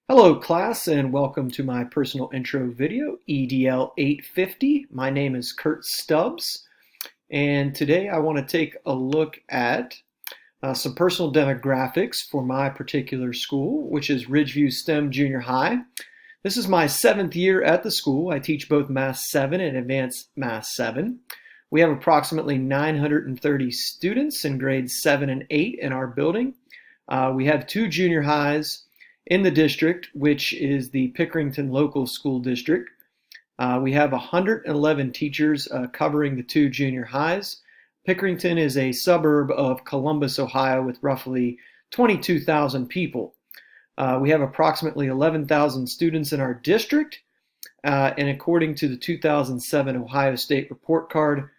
Hello class and welcome to my personal intro video, EDL 850. My name is Kurt Stubbs and today I want to take a look at some personal demographics for my particular school, which is Ridgeview STEM Junior High. This is my 7th year at the school. I teach both Math 7 and Advanced Math 7. We have approximately 930 students in grades 7 and 8 in our building. We have 2 junior highs in the district, which is the Pickerington Local School District. We have 111 teachers covering the 2 junior highs. Pickerington is a suburb of Columbus, Ohio, with roughly 22,000 people. We have approximately 11,000 students in our district, and according to the 2007 Ohio State Report Card,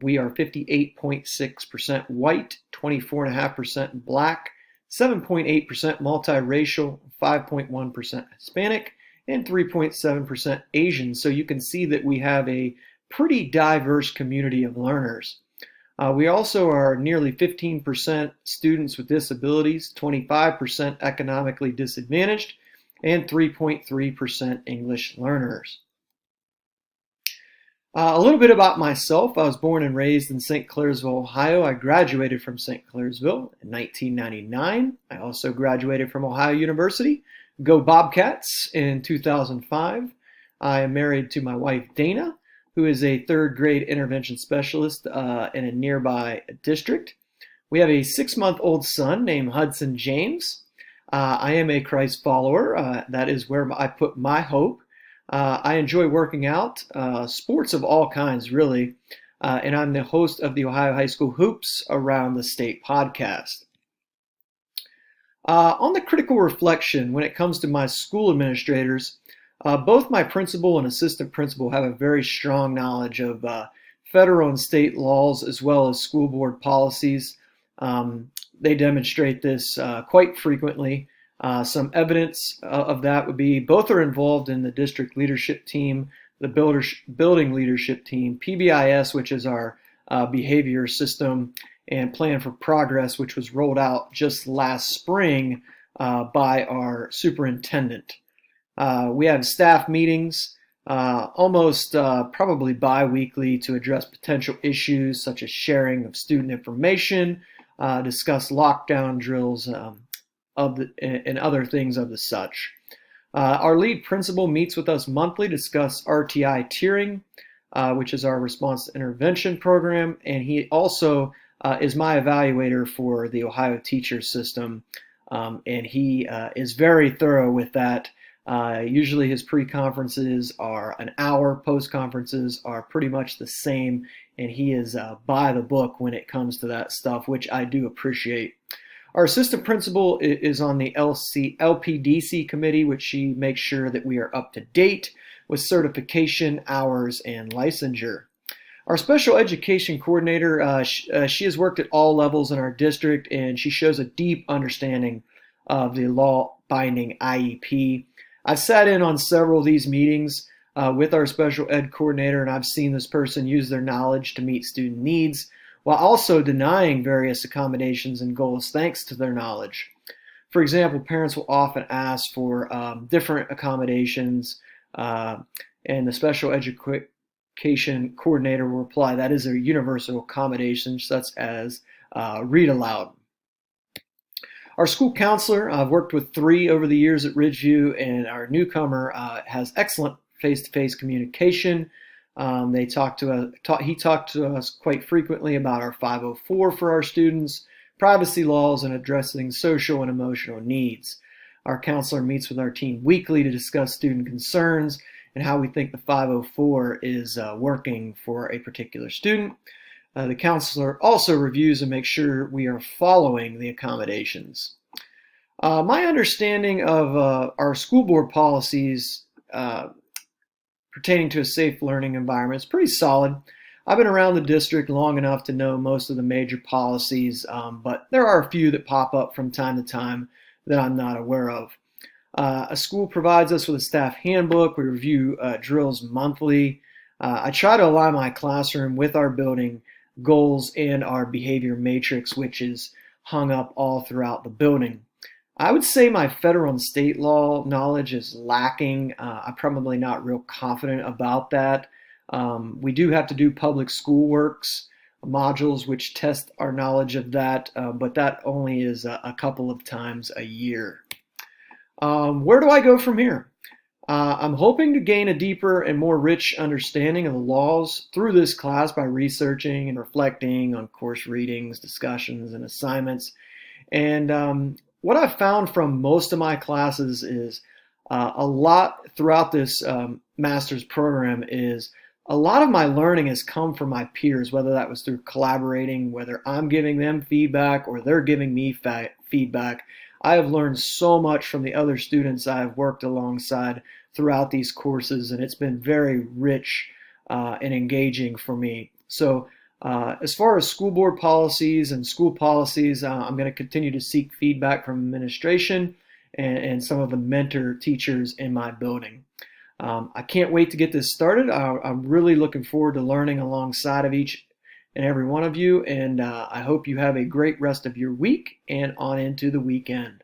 we are 58.6% white, 24.5% black, 7.8% multiracial, 5.1% Hispanic, and 3.7% Asian. So you can see that we have a pretty diverse community of learners. We also are nearly 15% students with disabilities, 25% economically disadvantaged, and 3.3% English learners. A little bit about myself. I was born and raised in St. Clairsville, Ohio. I graduated from St. Clairsville in 1999. I also graduated from Ohio University, Go Bobcats, in 2005. I am married to my wife, Dana, who is a 3rd grade intervention specialist in a nearby district. We have a 6-month-old son named Hudson James. I am a Christ follower. That is where I put my hope. I enjoy working out, sports of all kinds, really, and I'm the host of the Ohio High School Hoops Around the State podcast. On the critical reflection, when it comes to my school administrators, both my principal and assistant principal have a very strong knowledge of federal and state laws as well as school board policies. They demonstrate this quite frequently. Some evidence of that would be both are involved in the district leadership team, the building leadership team, PBIS, which is our behavior system, and Plan for Progress, which was rolled out just last spring by our superintendent. We have staff meetings almost probably bi-weekly to address potential issues such as sharing of student information, discuss lockdown drills, and other things of the such. Our lead principal meets with us monthly to discuss RTI tiering, which is our response to intervention program, and he also is my evaluator for the Ohio teacher system, and he is very thorough with that. Usually his pre-conferences are an hour, post-conferences are pretty much the same, and he is by the book when it comes to that stuff, which I do appreciate. Our assistant principal is on the LPDC committee, which she makes sure that we are up to date with certification, hours, and licensure. Our special education coordinator, she has worked at all levels in our district, and she shows a deep understanding of the law-binding IEP. I've sat in on several of these meetings with our special ed coordinator, and I've seen this person use their knowledge to meet student needs, while also denying various accommodations and goals thanks to their knowledge. For example, parents will often ask for different accommodations, and the special education coordinator will reply, that is a universal accommodation, such as read aloud. Our school counselor, I've worked with 3 over the years at Ridgeview, and our newcomer has excellent face-to-face communication. He talked to us quite frequently about our 504 for our students, privacy laws, and addressing social and emotional needs. Our counselor meets with our team weekly to discuss student concerns and how we think the 504 is working for a particular student. The counselor also reviews and makes sure we are following the accommodations. My understanding of our school board policies pertaining to a safe learning environment is pretty solid. I've been around the district long enough to know most of the major policies, but there are a few that pop up from time to time that I'm not aware of. A school provides us with a staff handbook. We review drills monthly. I try to align my classroom with our building goals and our behavior matrix, which is hung up all throughout the building. I would say my federal and state law knowledge is lacking. I'm probably not real confident about that. We do have to do public school works modules which test our knowledge of that, but that only is a couple of times a year. Where do I go from here? I'm hoping to gain a deeper and more rich understanding of the laws through this class by researching and reflecting on course readings, discussions, and assignments. And what I've found from most of my classes is a lot throughout this master's program is a lot of my learning has come from my peers, whether that was through collaborating, whether I'm giving them feedback or they're giving me feedback. I have learned so much from the other students I've worked alongside throughout these courses, and it's been very rich and engaging for me. So as far as school board policies and school policies, I'm going to continue to seek feedback from administration and some of the mentor teachers in my building. I can't wait to get this started. I'm really looking forward to learning alongside of each and every one of you, and I hope you have a great rest of your week and on into the weekend.